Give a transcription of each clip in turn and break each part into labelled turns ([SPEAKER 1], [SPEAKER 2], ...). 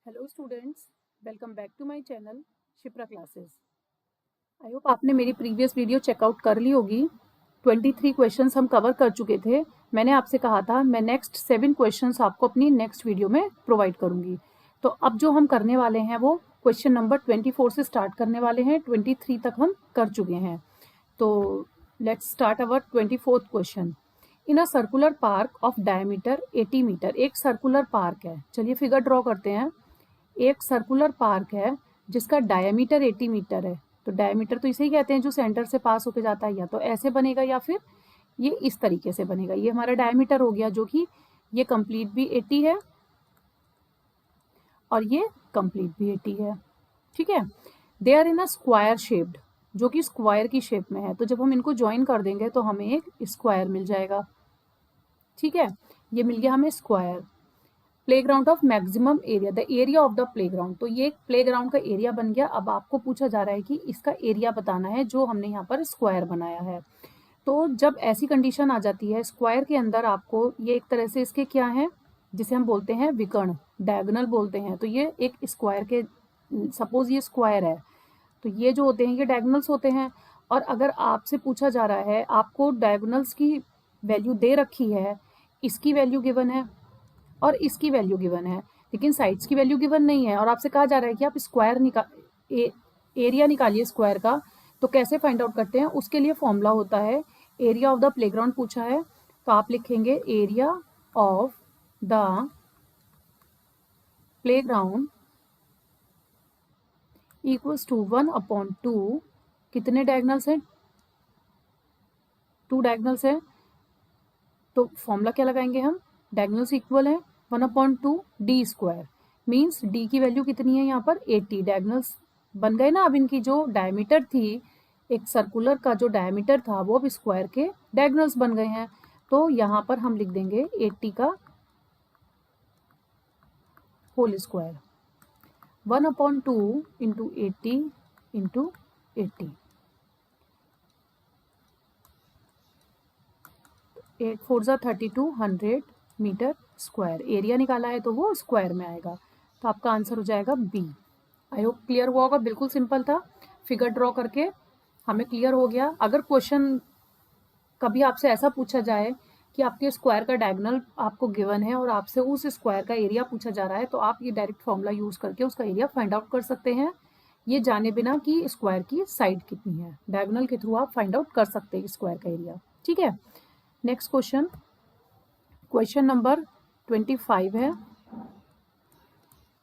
[SPEAKER 1] Hello students, welcome back to my channel Shipra classes. I hope आपने मेरी previous video checkout कर ली होगी। 23 questions हम कवर कर चुके थे। मैंने आपसे कहा था मैं नेक्स्ट 7 क्वेश्चंस आपको अपनी नेक्स्ट वीडियो में प्रोवाइड करूंगी। तो अब जो हम करने वाले हैं वो क्वेश्चन नंबर 24 से स्टार्ट करने वाले हैं। 23 तक हम कर चुके हैं। तो let's start our 24th question. In a circular park of diameter 80 metre, एक सर्कुलर पार्क है। चलिए फिगर ड्रॉ करते हैं। एक सर्कुलर पार्क है जिसका डायमीटर 80 मीटर है। तो डायमीटर तो इसे ही कहते हैं जो सेंटर से पास होके जाता है। या तो ऐसे बनेगा या फिर ये इस तरीके से बनेगा। ये हमारा डायमीटर हो गया, जो कि ये कंप्लीट भी 80 है और ये कंप्लीट भी 80 है। ठीक है। They are in a square shaped, जो कि स्क्वायर की शेप में है। तो जब हम इनको ज्वाइन कर देंगे तो हमें एक स्क्वायर मिल जाएगा। ठीक है, ये मिल गया हमें square. Playground of maximum area, the area of the playground. तो ये प्लेग्राउंड का एरिया बन गया। अब आपको पूछा जा रहा है कि इसका एरिया बताना है, जो हमने यहाँ पर स्क्वायर बनाया है। तो जब ऐसी कंडीशन आ जाती है स्क्वायर के अंदर, आपको ये एक तरह से इसके क्या है, जिसे हम बोलते हैं विकर्ण, डायगोनल बोलते हैं। तो ये एक स्क्वायर के, सपोज ये स्क्वायर है तो ये जो होते हैं ये डायगोनल्स होते हैं। और अगर आपसे पूछा जा रहा है, आपको डायगोनल्स की वैल्यू दे रखी है, इसकी वैल्यू गिवन है और इसकी वैल्यू गिवन है, लेकिन साइड्स की वैल्यू गिवन नहीं है, और आपसे कहा जा रहा है कि आप स्क्वायर एरिया निकालिए स्क्वायर का। तो कैसे फाइंड आउट करते हैं, उसके लिए फॉर्मूला होता है, एरिया ऑफ द प्लेग्राउंड पूछा है तो आप लिखेंगे area of the playground equals to 1/2। कितने डायगोनल्स हैं? 2 डायगोनल्स है। तो फॉर्मूला क्या लगाएंगे हम, डायगोनल्स इक्वल है 1/2 डी स्क्वायर। मीन्स डी की वैल्यू कितनी है यहाँ पर 80। डायगोनल्स बन गए ना। अब इनकी जो डायमीटर थी, एक सर्कुलर का जो डायमीटर था वो अब स्क्वायर के डायगोनल्स बन गए हैं। तो यहाँ पर हम लिख देंगे 80 का होल स्क्वायर। 1/2 into 80 into 80। 8 4 जा 32, 100 मीटर स्क्वायर। एरिया निकाला है तो वो स्क्वायर में आएगा। तो आपका आंसर हो जाएगा बी। आई होप क्लियर हुआ होगा। बिल्कुल सिंपल था, फिगर ड्रॉ करके हमें क्लियर हो गया। अगर क्वेश्चन कभी आपसे ऐसा पूछा जाए कि आपके स्क्वायर का डायगोनल आपको गिवन है और आपसे उस स्क्वायर का एरिया पूछा जा रहा है, तो आप ये डायरेक्ट फॉर्मूला यूज करके उसका एरिया फाइंड आउट कर सकते हैं, ये जाने बिना कि स्क्वायर की साइड कितनी है। डायगोनल के थ्रू आप फाइंड आउट कर सकते हैं स्क्वायर का एरिया। ठीक है, नेक्स्ट क्वेश्चन, क्वेश्चन नंबर 25 है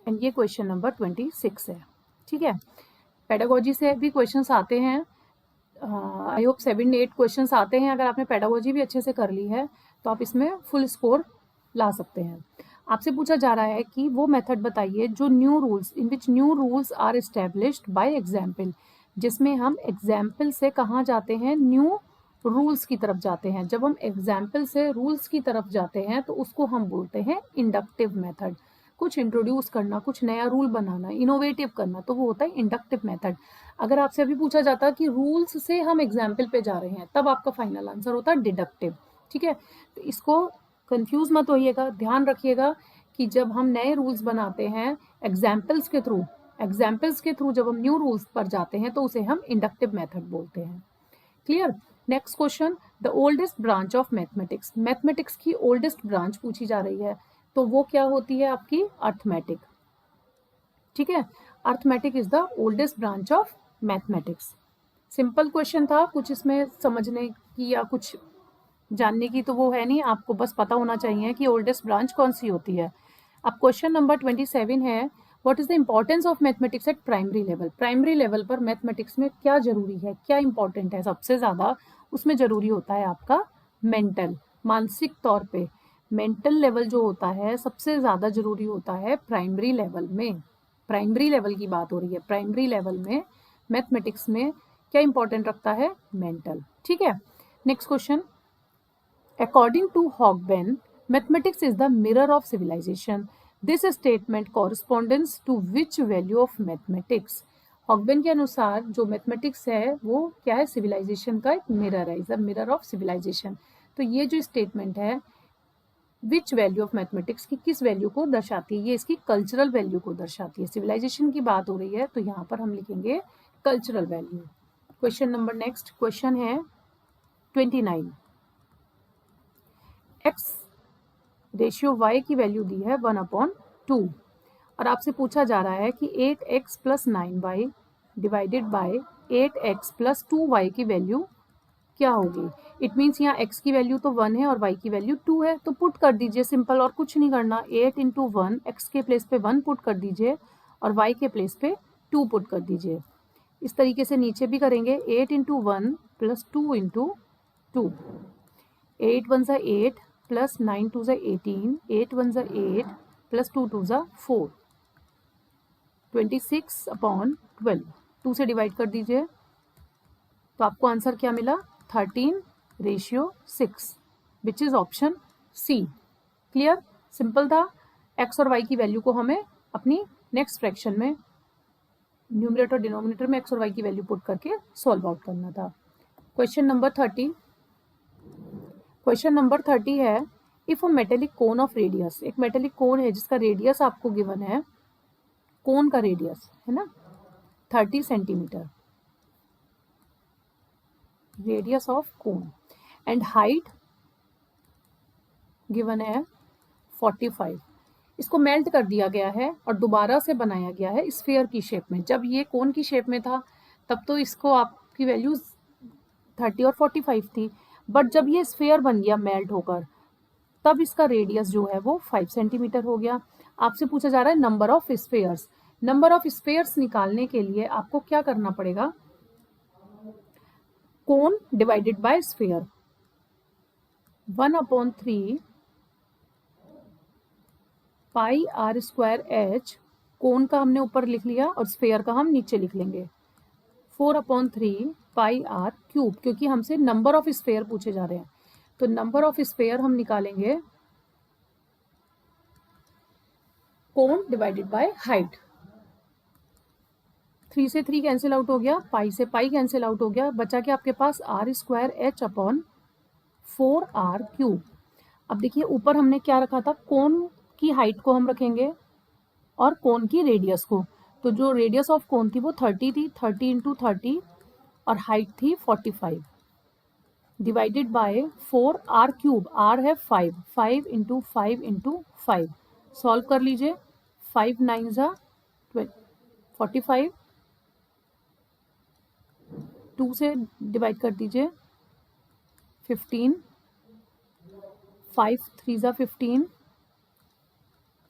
[SPEAKER 1] एंड ये क्वेश्चन नंबर 26 है। ठीक है, पेडागोजी से भी क्वेश्चंस आते हैं। आई होप 7 8 क्वेश्चंस आते हैं। अगर आपने पेडागोजी भी अच्छे से कर ली है तो आप इसमें फुल स्कोर ला सकते हैं। आपसे पूछा जा रहा है कि वो मेथड बताइए जो new rules, in which new rules are established by example, जिसमें हम एग्जाम्पल से कहाँ जाते हैं, न्यू रूल्स की तरफ जाते हैं। जब हम एग्जाम्पल से रूल्स की तरफ जाते हैं तो उसको हम बोलते हैं इंडक्टिव मेथड। कुछ इंट्रोड्यूस करना, कुछ नया रूल बनाना, इनोवेटिव करना, तो वो होता है इंडक्टिव मेथड। अगर आपसे अभी पूछा जाता कि रूल्स से हम एग्जाम्पल पे जा रहे हैं, तब आपका फाइनल आंसर होता है डिडक्टिव। ठीक है, तो इसको कंफ्यूज मत होइएगा, ध्यान रखिएगा कि जब हम नए रूल्स बनाते हैं एग्जाम्पल्स के थ्रू जब हम न्यू रूल्स पर जाते हैं तो उसे हम इंडक्टिव मेथड बोलते हैं। Clear. Next question, the oldest branch of mathematics. Mathematics की ओल्डेस्ट ब्रांच पूछी जा रही है, तो वो क्या होती है आपकी अर्थमेटिक। ठीक है, arithmetic is the oldest branch of mathematics. Simple question था, कुछ इसमें समझने की या कुछ जानने की तो वो है नहीं, आपको बस पता होना चाहिए कि ओल्डेस्ट ब्रांच कौन सी होती है। अब क्वेश्चन नंबर 27 है, what is the importance of mathematics eight primary level. Primary level पर मैथमेटिक्स में क्या जरूरी है, क्या इंपॉर्टेंट है सबसे ज्यादा, उसमें जरूरी होता है आपका मेंटल, मानसिक तौर पे मेंटल लेवल जो होता है सबसे ज्यादा जरूरी होता है प्राइमरी लेवल में। प्राइमरी लेवल की बात हो रही है, प्राइमरी लेवल में मैथमेटिक्स में क्या इंपॉर्टेंट रखता है, मेंटल। ठीक है, next question, according to Hogben mathematics is the mirror of civilisation. This statement correspondence to which value of mathematics. Hogben के अनुसार जो मैथमेटिक्स है वो क्या है, सिविलाइजेशन का एक मिरर है, is the mirror of civilisation. तो ये जो स्टेटमेंट है विच वैल्यू ऑफ मैथमेटिक्स की किस वैल्यू को दर्शाती है, ये इसकी कल्चरल वैल्यू को दर्शाती है। सिविलाइजेशन की बात हो रही है तो यहाँ पर हम लिखेंगे cultural value. Question number next question है 29। एक्स रेशियो वाई की वैल्यू दी है 1/2 और आपसे पूछा जा रहा है कि 8x + 9y divided by 8x + 2y की वैल्यू क्या होगी। इट मीन्स यहाँ x की वैल्यू तो 1 है और y की वैल्यू 2 है, तो पुट कर दीजिए, सिंपल, और कुछ नहीं करना। 8 × 1, x के प्लेस पे 1 पुट कर दीजिए और y के प्लेस पे 2 पुट कर दीजिए। इस तरीके से नीचे भी करेंगे। 8 × 1 + 2 × 2, 8 × 1 = 8 + 9 × 2 = 18, 8 × 1 = 8 + 2 × 2 = 4, 26/12। 2 से डिवाइड कर दीजिए तो आपको आंसर क्या मिला, 13:6, which is option C. Clear, simple था। एक्स और वाई की वैल्यू को हमें अपनी नेक्स्ट फ्रैक्शन में न्यूमरेटर डिनोमिनेटर में एक्स और वाई की वैल्यू पुट करके सॉल्व आउट करना था। Question number 30। क्वेश्चन नंबर 30 है, if a metallic cone of radius, एक मेटेलिक कोन है जिसका रेडियस आपको गिवन है, कोन का रेडियस है ना 30 centimetre, radius of cone, and height given है 45। इसको मेल्ट कर दिया गया है और दोबारा से बनाया गया है स्फीयर की शेप में। जब ये कोन की शेप में था तब तो इसको आपकी वैल्यू 30 और 45 थी, बट जब ये स्फीयर बन गया मेल्ट होकर तब इसका रेडियस जो है वो 5 सेंटीमीटर हो गया। आपसे पूछा जा रहा है number of spheres. Number of spheres निकालने के लिए आपको क्या करना पड़ेगा, कोन डिवाइडेड बाय स्फीयर, 1/3 πr²h, कोन का हमने ऊपर लिख लिया और स्फीयर का हम नीचे लिख लेंगे, 4/3 πr³, क्योंकि हमसे नंबर ऑफ स्फीयर पूछे जा रहे हैं तो नंबर ऑफ स्फीयर हम निकालेंगे कोन डिवाइडेड बाय हाइट। 3 से 3 कैंसिल आउट हो गया, पाई से पाई कैंसिल आउट हो गया, बचा के आपके पास r²h/4r³। अब देखिए ऊपर हमने क्या रखा था, कोन की हाइट को हम रखेंगे और कोन की रेडियस को, तो जो रेडियस ऑफ कोन थी वो 30 थी, 30 × 30 और हाइट थी 45 डिवाइडेड बाय 4r³, r है 5, 5 × 5 × 5, सॉल्व कर लीजिए, 5 9 ज़ा 45, 2 से डिवाइड कर दीजिए 15, 5 3 ज़ा 15,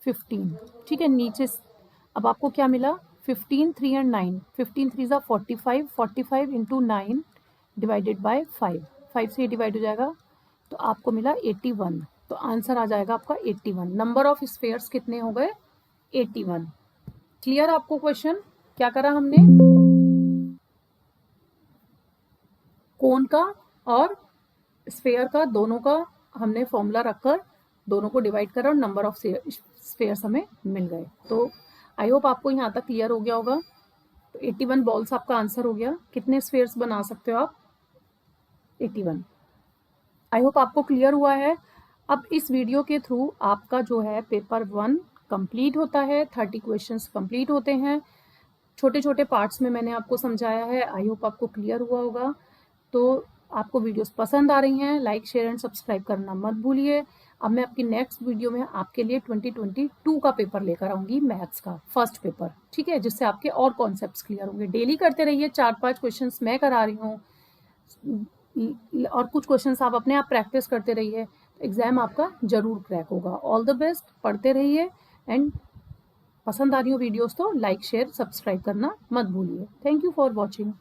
[SPEAKER 1] 15, ठीक है। नीचे अब आपको क्या मिला, 15 3 और 9, 15 3 ज़ा 45, 45 × 9 डिवाइडेड बाय 5, 5 से डिवाइड हो जाएगा तो आपको मिला 81, तो आंसर आ जाएगा आपका 81। नंबर ऑफ स्फीयर्स कितने हो गए, 81। क्लियर आपको क्वेश्चन, क्या करा हमने, कोन का और स्फीयर का दोनों का हमने फॉर्मूला रखकर दोनों को डिवाइड करा और नंबर ऑफ स्फीयर्स हमें मिल गए। तो आई होप आपको यहाँ तक क्लियर हो गया होगा। तो 81 बॉल्स आपका आंसर हो गया। कितने स्फीयर्स बना सकते हो आप, 81। आई होप आपको क्लियर हुआ है। अब इस वीडियो के थ्रू आपका जो है पेपर 1 कंप्लीट होता है, 30 क्वेश्चंस कंप्लीट होते हैं। छोटे छोटे पार्ट्स में मैंने आपको समझाया है, आई होप आपको क्लियर हुआ होगा। तो आपको वीडियोस पसंद आ रही हैं, लाइक शेयर एंड सब्सक्राइब करना मत भूलिए। अब मैं आपकी नेक्स्ट वीडियो में आपके लिए 2022 का पेपर लेकर आऊँगी, मैथ्स का फर्स्ट पेपर, ठीक है, जिससे आपके और कॉन्सेप्ट्स क्लियर होंगे। डेली करते रहिए, 4-5 क्वेश्चंस मैं करा रही हूँ और कुछ क्वेश्चंस आप अपने आप प्रैक्टिस करते रहिए, एग्जाम आपका जरूर क्रैक होगा। ऑल द बेस्ट, पढ़ते रहिए एंड पसंद आ रही हो वीडियोस तो लाइक शेयर सब्सक्राइब करना मत भूलिए। Thank you for watching.